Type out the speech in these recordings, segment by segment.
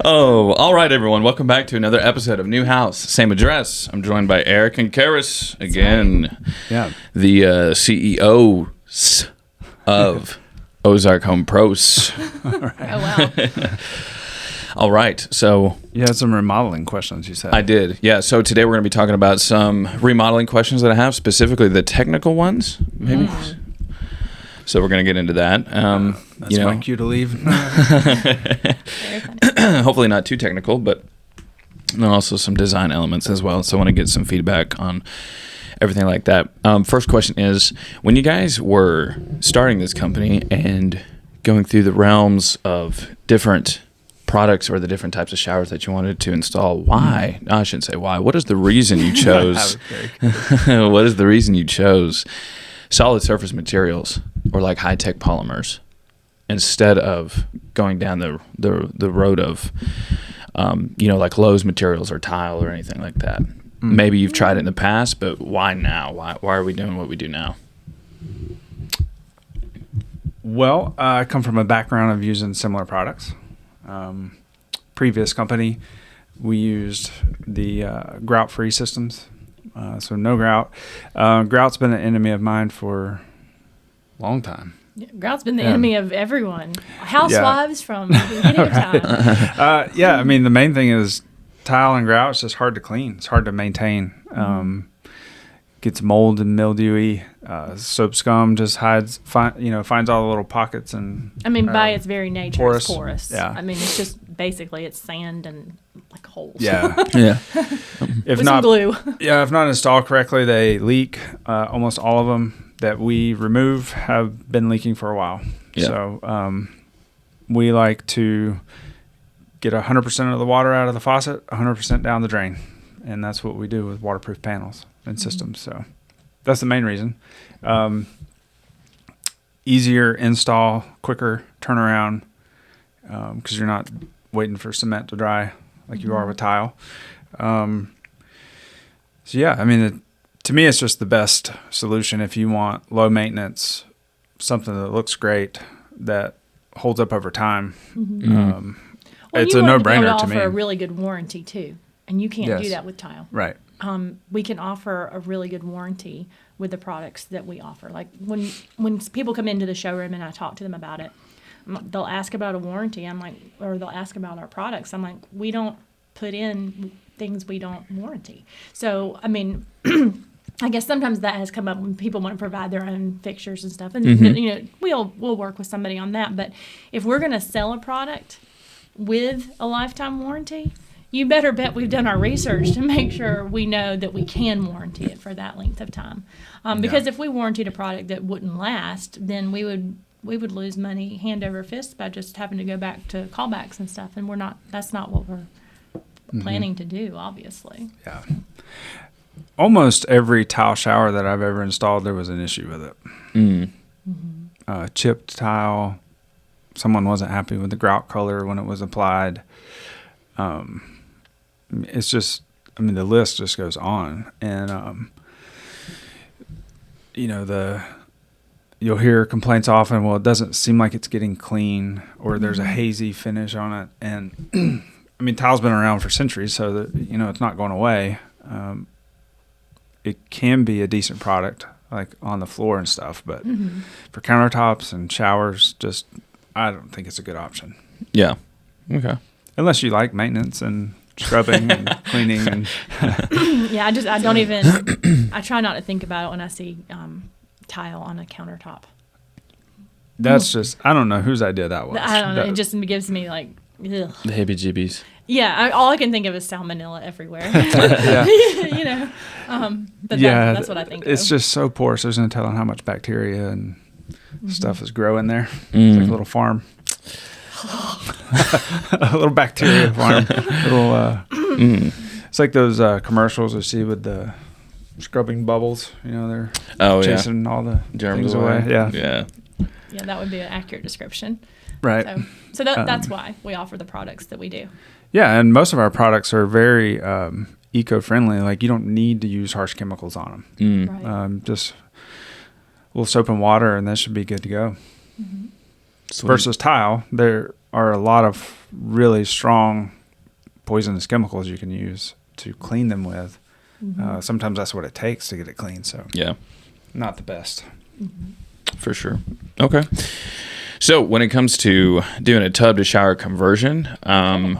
Oh, all right, everyone. Welcome back to another episode of New House, Same Address. I'm joined by Eric and Karis again. Yeah. The CEOs of Ozark Home Pros. All right. Oh, wow. All right. So You had some remodeling questions, you said. I did. Yeah. So today we're going to be talking about some remodeling questions that I have, specifically the technical ones, maybe. So we're going to get into that. That's my cue to leave. Very funny. Hopefully not too technical, but also some design elements as well. So I want to get some feedback on everything like that. First question is, when you guys were starting this company and going through the realms of different products or the different types of showers that you wanted to install, why? No, I shouldn't say why. What is the reason you chose? What is the reason you chose solid surface materials or like high-tech polymers instead of going down the road of like Lowe's materials or tile or anything like that? Maybe you've tried it in the past, but why now? Why are we doing what we do now? Well, I come from a background of using similar products. Previous company, we used the grout-free systems, so no grout. Grout's been an enemy of mine for a long time. Yeah, grout's been the enemy of everyone. Housewives from the beginning of time. I mean, the main thing is tile and grout. It's just hard to clean. It's hard to maintain. Gets mold and mildewy. Soap scum just finds all the little pockets and. I mean, by its very nature, porous. it's porous. Yeah. I mean, it's just basically it's sand and like holes. Yeah. Yeah. If With not some glue. Yeah, if not installed correctly, they leak. Almost all of them that we remove have been leaking for a while. Yeah. So we like to get 100% of the water out of the faucet, 100% down the drain. And that's what we do with waterproof panels and systems. So that's the main reason. Easier install, quicker turnaround, because you're not waiting for cement to dry like you are with tile. To me, it's just the best solution if you want low maintenance, something that looks great, that holds up over time. It's a no-brainer to me. Offer a really good warranty too, and you can't do that with tile. Right. We can offer a really good warranty with the products that we offer. Like when people come into the showroom and I talk to them about it, they'll ask about a warranty. Or they'll ask about our products. I'm like, we don't put in things we don't warranty. So, I mean, I guess sometimes that has come up when people want to provide their own fixtures and stuff, and we'll work with somebody on that. But if we're going to sell a product with a lifetime warranty, you better bet we've done our research to make sure we know that we can warranty it for that length of time. Because if we warranted a product that wouldn't last, then we would lose money hand over fist by just having to go back to callbacks and stuff, and that's not what we're planning to do, obviously. Yeah. Almost every tile shower that I've ever installed, there was an issue with it. Chipped tile. Someone wasn't happy with the grout color when it was applied. It's just, the list just goes on. And, you'll hear complaints often, well, it doesn't seem like it's getting clean, or there's a hazy finish on it. And, tile's been around for centuries, so that, it's not going away. It can be a decent product, like on the floor and stuff, but for countertops and showers, I don't think it's a good option. Yeah. Okay. Unless you like maintenance and scrubbing and cleaning and. Yeah, I try not to think about it when I see tile on a countertop. That's just, I don't know whose idea that was. I don't know. It just gives me like, ugh. The heebie-jeebies. Yeah, all I can think of is salmonella everywhere. But that's what I think It's of. just so porous. There's no telling how much bacteria and stuff is growing there. It's like a little farm. A little bacteria farm. It's like those commercials you see with the scrubbing bubbles. They're chasing all the germs things away. Yeah. Yeah, that would be an accurate description. Right. So that's why we offer the products that we do. Yeah, and most of our products are very eco-friendly. Like, you don't need to use harsh chemicals on them. Right. Just a little soap and water, and that should be good to go. Sweet. versus tile, there are a lot of really strong poisonous chemicals you can use to clean them with. Sometimes that's what it takes to get it clean. So Yeah, not the best. for sure. Okay. So when it comes to doing a tub to shower conversion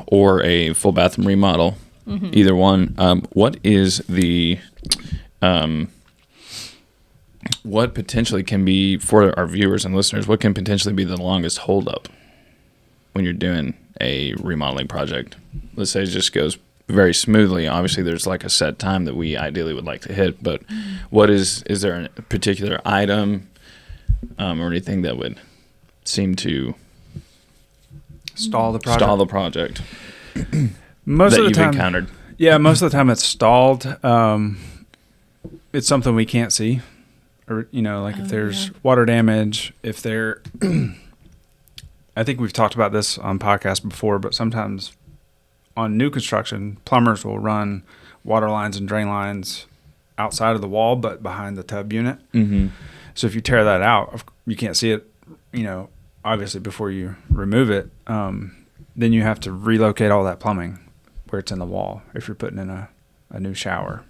or a full bathroom remodel, either one, what is the what potentially can be, for our viewers and listeners, what can potentially be the longest holdup when you're doing a remodeling project? Let's say it just goes very smoothly. Obviously, there's like a set time that we ideally would like to hit, but what is there a particular item or anything that would seem to Stall the project. stall the project Most that of the you've time, encountered? yeah, most of the time it's stalled. It's something we can't see, or like if there's water damage, if there. I think we've talked about this on podcasts before, but sometimes on new construction, plumbers will run water lines and drain lines outside of the wall, but behind the tub unit. Mm-hmm. So if you tear that out, you can't see it, obviously before you remove it. Then you have to relocate all that plumbing where it's in the wall if you're putting in a new shower.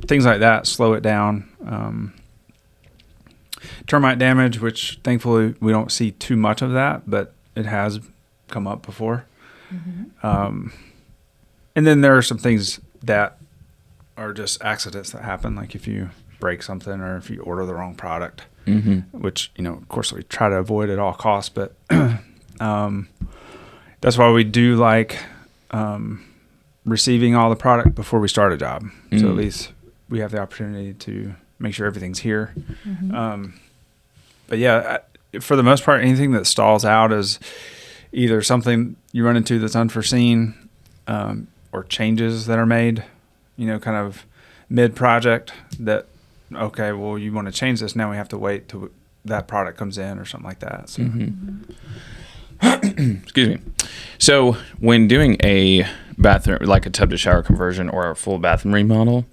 Things like that slow it down. Termite damage, which thankfully we don't see too much of that, but it has come up before. And then there are some things that are just accidents that happen, like if you break something or if you order the wrong product, which, of course we try to avoid at all costs, but that's why we do like receiving all the product before we start a job. So at least we have the opportunity to make sure everything's here. But yeah, for the most part, anything that stalls out is either something you run into that's unforeseen, or changes that are made, kind of mid-project that, okay, well, you want to change this, now we have to wait till that product comes in or something like that. So. Excuse me. So when doing a bathroom, like a tub to shower conversion or a full bathroom remodel,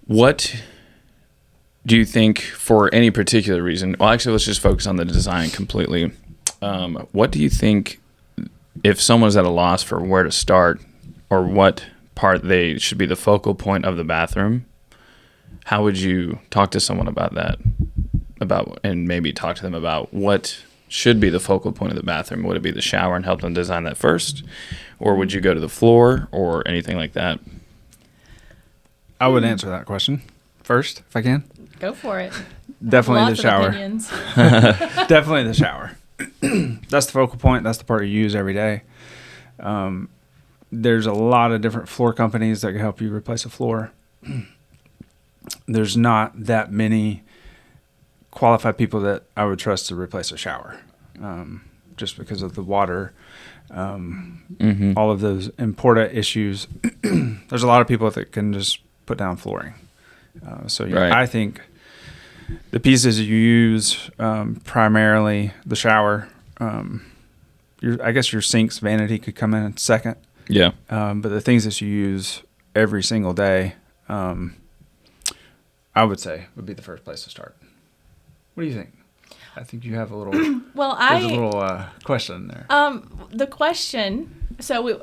what do you think, for any particular reason, well, actually, let's just focus on the design completely. What do you think, if someone's at a loss for where to start or what part they should be the focal point of the bathroom, how would you talk to someone about that? And maybe talk to them about what should be the focal point of the bathroom? Would it be the shower and help them design that first? Or would you go to the floor or anything like that? I would answer that question first, if I can. Go for it. Definitely Lots the shower. of opinions. Definitely the shower. That's the focal point. That's the part you use every day. There's a lot of different floor companies that can help you replace a floor. There's not that many qualified people that I would trust to replace a shower, just because of the water, all of those important issues. There's a lot of people that can just put down flooring. Right. I think the pieces you use, primarily the shower, I guess your sink's vanity could come in second. Yeah. But the things that you use every single day, I would say would be the first place to start. What do you think? I think you have a little. There's a little question there. The question. So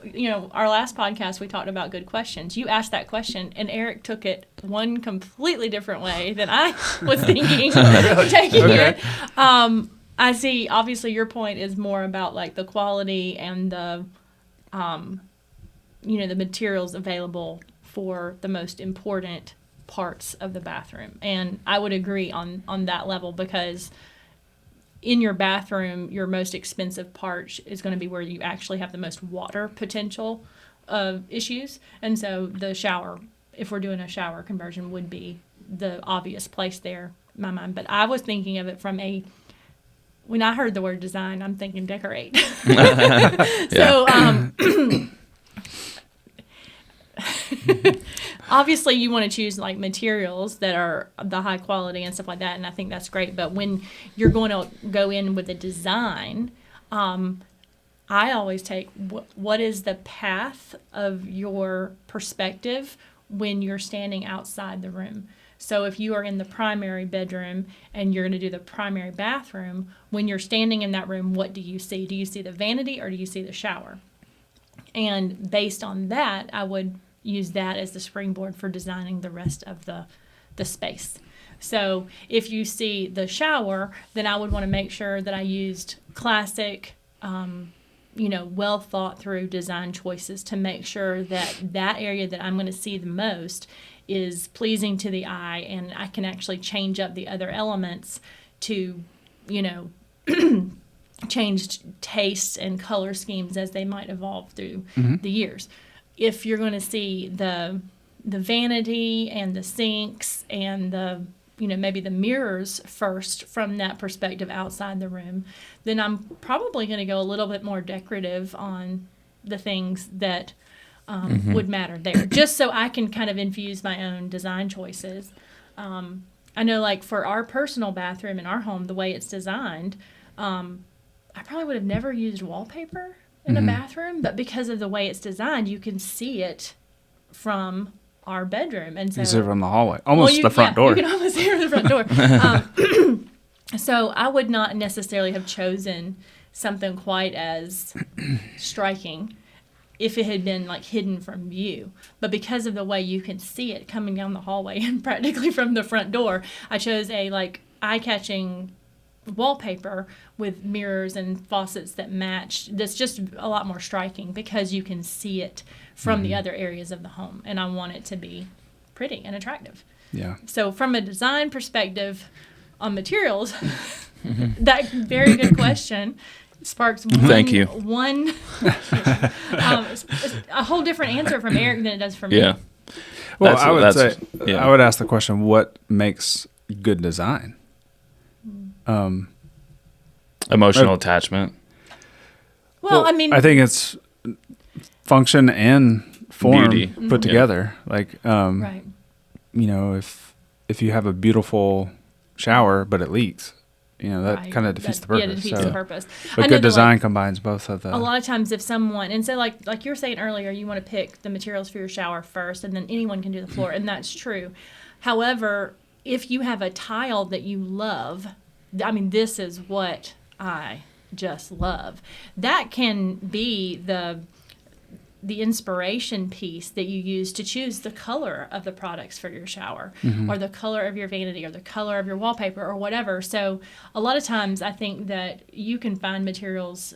our last podcast we talked about good questions. You asked that question, and Eric took it one completely different way than I was thinking taking it. I see. Obviously, your point is more about like the quality and the, the materials available for the most important parts of the bathroom, and I would agree on that level, because in your bathroom, your most expensive part is going to be where you actually have the most water potential issues, and so the shower, if we're doing a shower conversion, would be the obvious place there in my mind. But I was thinking of it from when I heard the word design, I'm thinking decorate. So obviously you want to choose like materials that are the high quality and stuff like that, and I think that's great. But when you're going to go in with a design, I always take what is the path of your perspective when you're standing outside the room. So if you are in the primary bedroom and you're going to do the primary bathroom, when you're standing in that room, what do you see? Do you see the vanity or do you see the shower? And based on that, I would use that as the springboard for designing the rest of the space. So if you see the shower, then I would want to make sure that I used classic, well thought through design choices to make sure that that area that I'm going to see the most is pleasing to the eye, and I can actually change up the other elements to, change tastes and color schemes as they might evolve through the years. If you're going to see the vanity and the sinks and the maybe the mirrors first from that perspective outside the room, then I'm probably going to go a little bit more decorative on the things that would matter there, just so I can kind of infuse my own design choices. I know, like, for our personal bathroom in our home, the way it's designed, I probably would have never used wallpaper in a bathroom, but because of the way it's designed, you can see it from our bedroom. And so, you see it from the hallway, almost the front door. You can almost see it from the front door. So I would not necessarily have chosen something quite as striking if it had been like hidden from view. But because of the way you can see it coming down the hallway and practically from the front door, I chose a like eye-catching wallpaper with mirrors and faucets that match. That's just a lot more striking because you can see it from the other areas of the home, and I want it to be pretty and attractive. Yeah. So from a design perspective on materials, that very good question sparks one a whole different answer from Eric than it does from me. Yeah. Well, I would ask the question, what makes good design? Emotional attachment. Well, I mean, I think it's function and form Beauty. put together. Like, right. If you have a beautiful shower but it leaks, that Right. kind of defeats the purpose. Yeah, it defeats the purpose. I But know good that, design like, combines both of the. a lot of times if someone, and so like you were saying earlier, you want to pick the materials for your shower first, and then anyone can do the floor, and that's true. However, if you have a tile that you love, I mean, this is what I just love. That can be the inspiration piece that you use to choose the color of the products for your shower, or the color of your vanity, or the color of your wallpaper, or whatever. So a lot of times I think that you can find materials,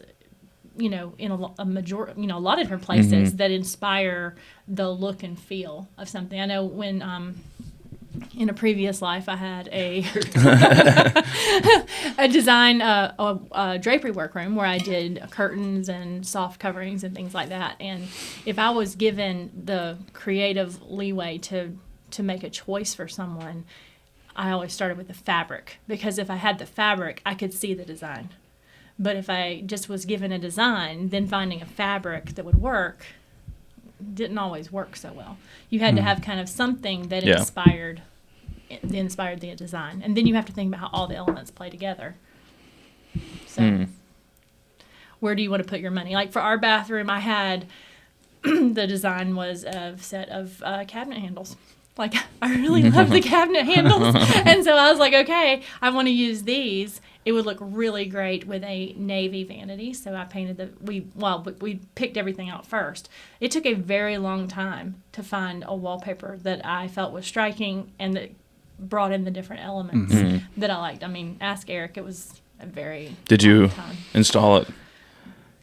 in a lot of different places that inspire the look and feel of something. I know when in a previous life, I had a design, a drapery workroom where I did curtains and soft coverings and things like that. And if I was given the creative leeway to make a choice for someone, I always started with the fabric, because if I had the fabric, I could see the design. But if I just was given a design, then finding a fabric that would work didn't always work so well. You had to have kind of something that inspired the design, and then you have to think about how all the elements play together. So where do you want to put your money? Like for our bathroom, I had the design was a set of cabinet handles. Like, I really love the cabinet handles, and so I was like, okay, I want to use these. It would look really great with a navy vanity, so I painted we picked everything out first. It took a very long time to find a wallpaper that I felt was striking and that brought in the different elements that I liked. I mean, ask Eric. It was a very Did long you time. Install it?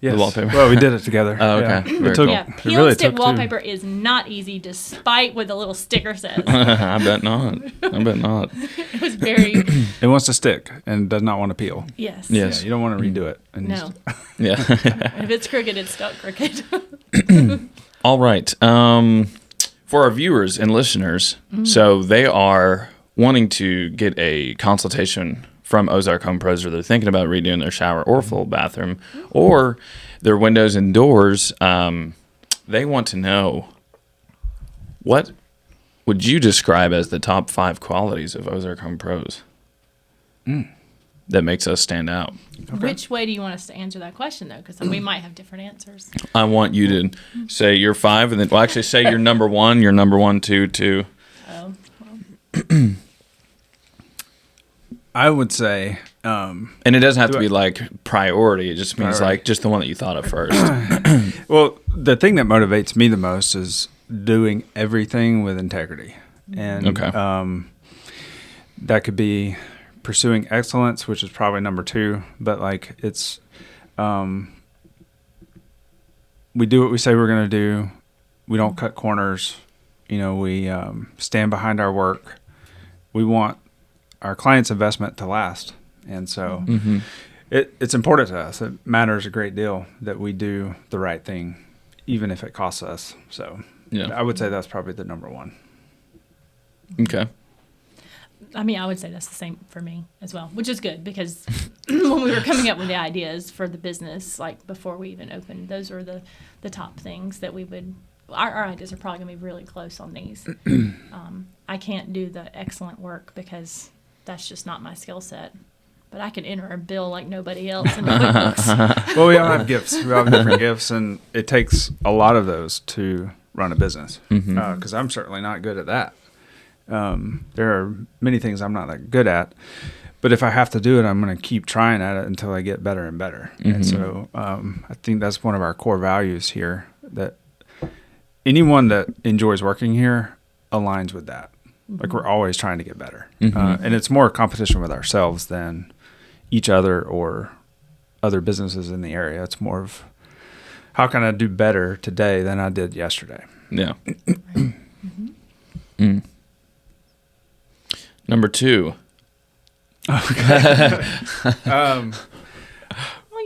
Yes. The wallpaper? Well, we did it together. Oh, okay. Yeah. Very It took, cool. Yeah, it peel really and stick took two. wallpaper is not easy, despite what the little sticker says. I bet not. It was very It wants to stick and does not want to peel. yes. Yes. Yeah, you don't want to redo it. And No. Yeah. If it's crooked, it's stuck crooked. All right. For our viewers and listeners, so they are wanting to get a consultation from Ozark Home Pros, or they're thinking about redoing their shower or full bathroom or their windows and doors. They want to know, what would you describe as the top 5 qualities of Ozark Home Pros that makes us stand out? Okay. Which way do you want us to answer that question, though? Because we might have different answers. I want you to say your 5, and then actually say your number 1, 2, 2. Oh, I would say, And it doesn't have to be like priority. It just means Priority. like just the one that you thought of first. well, the thing that motivates me the most is doing everything with integrity. And Okay. That could be pursuing excellence, which is probably number 2, but like it's, we do what we say we're going to do. We don't cut corners. We stand behind our work. We want our client's investment to last. And so it's important to us. It matters a great deal that we do the right thing, even if it costs us. So I would say that's probably the number 1. Okay. I mean, I would say that's the same for me as well, which is good because when we were coming up with the ideas for the business, like before we even opened, those were the top things that we would. Our ideas are probably going to be really close on these. I can't do the excellent work because that's just not my skill set. But I can enter a bill like nobody else in QuickBooks. Well, we all have gifts. We all have different gifts, and it takes a lot of those to run a business. Because I'm certainly not good at that. There are many things I'm not that good at, but if I have to do it, I'm going to keep trying at it until I get better and better. And so I think that's one of our core values here, that anyone that enjoys working here aligns with that. Like we're always trying to get better. And it's more a competition with ourselves than each other or other businesses in the area. It's more of how can I do better today than I did yesterday? Yeah. Number 2. Okay. Well,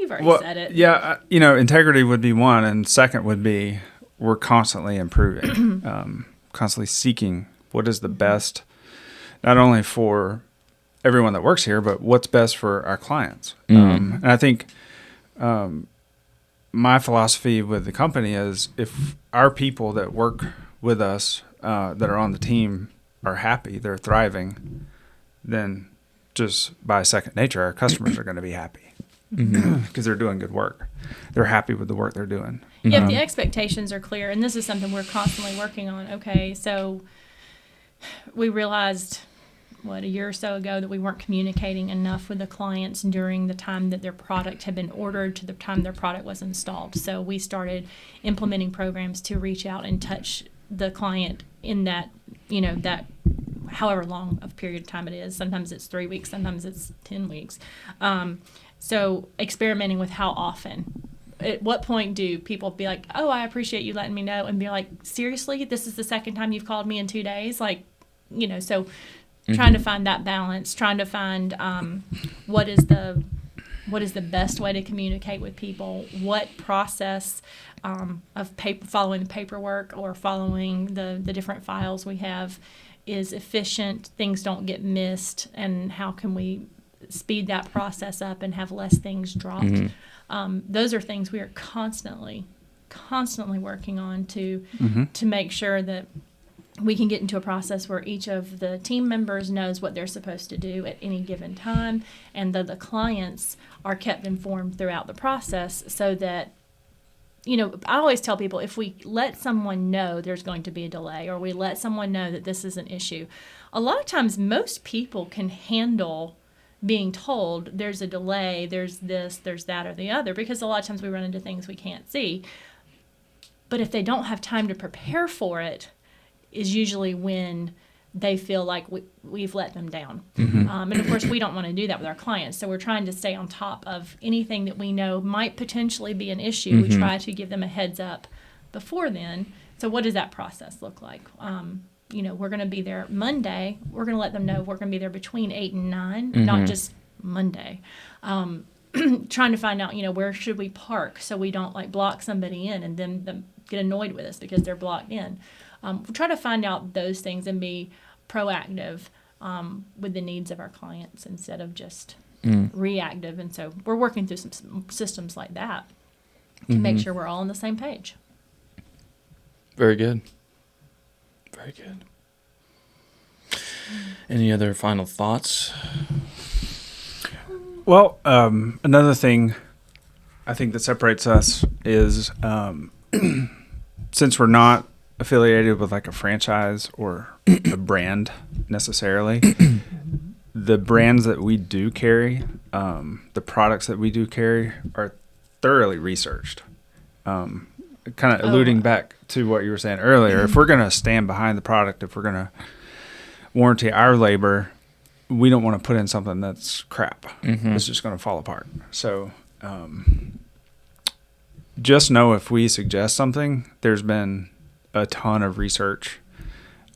you've already said it. Yeah, integrity would be 1, and second would be we're constantly improving, constantly seeking what is the best, not only for everyone that works here, but what's best for our clients. And I think my philosophy with the company is if our people that work with us, that are on the team, are happy, they're thriving, then just by second nature, our customers are going to be happy because they're doing good work. They're happy with the work they're doing. Yeah, if the expectations are clear, and this is something we're constantly working on. Okay, so we realized, a year or so ago that we weren't communicating enough with the clients during the time that their product had been ordered to the time their product was installed. So we started implementing programs to reach out and touch the client in that, that however long of period of time it is. Sometimes it's 3 weeks, sometimes it's 10 weeks. So experimenting with how often. At what point do people be like, oh, I appreciate you letting me know, and be like, seriously, this is the second time you've called me in 2 days? So trying to find that balance, trying to find what is the best way to communicate with people, what process of following the paperwork or following the different files we have is efficient, things don't get missed, and how can we speed that process up and have less things dropped. Those are things we are constantly working on to make sure that we can get into a process where each of the team members knows what they're supposed to do at any given time, and that the clients are kept informed throughout the process so that, I always tell people, if we let someone know there's going to be a delay, or we let someone know that this is an issue, a lot of times most people can handle being told there's a delay, there's this, there's that, or the other, because a lot of times we run into things we can't see. But if they don't have time to prepare for it, is usually when they feel like we've let them down. And of course, we don't want to do that with our clients. So we're trying to stay on top of anything that we know might potentially be an issue. We try to give them a heads up before then. So what does that process look like? We're going to be there Monday. We're going to let them know we're going to be there between 8 and 9, not just Monday. Trying to find out, where should we park so we don't block somebody in and then them get annoyed with us because they're blocked in. We try to find out those things and be proactive with the needs of our clients instead of just reactive. And so we're working through some systems like that to make sure we're all on the same page. Very good. Very good. Any other final thoughts? Well, another thing I think that separates us is since we're not affiliated with like a franchise or a brand necessarily. The brands that we do carry, the products that we do carry are thoroughly researched. Kind of alluding back to what you were saying earlier, if we're going to stand behind the product, if we're going to warranty our labor, we don't want to put in something that's crap. It's just going to fall apart. So just know if we suggest something, there's been a ton of research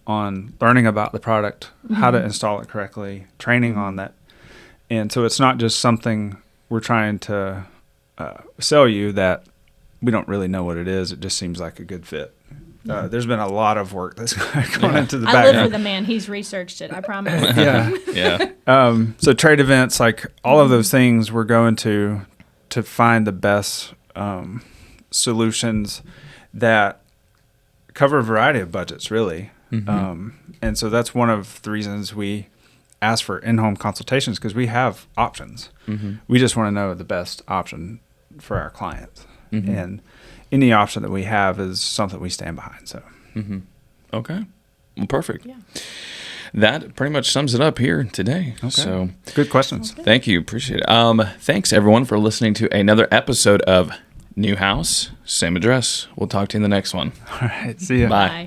on learning about the product, how to install it correctly, training on that. And so it's not just something we're trying to sell you that we don't really know what it is. It just seems like a good fit. There's been a lot of work that's gone into the I background. live with the man. He's researched it. I promise. Yeah. So trade events, like all of those things, we're going to find the best solutions that cover a variety of budgets, really. And so that's one of the reasons we ask for in-home consultations, because we have options. We just want to know the best option for our clients. And any option that we have is something we stand behind. So, Okay. Well, perfect. Yeah. That pretty much sums it up here today. Okay. So good questions. Okay. thank you. Appreciate it. Thanks everyone for listening to another episode of New House, Same Address. We'll talk to you in the next one. All right. See ya. Bye. Bye.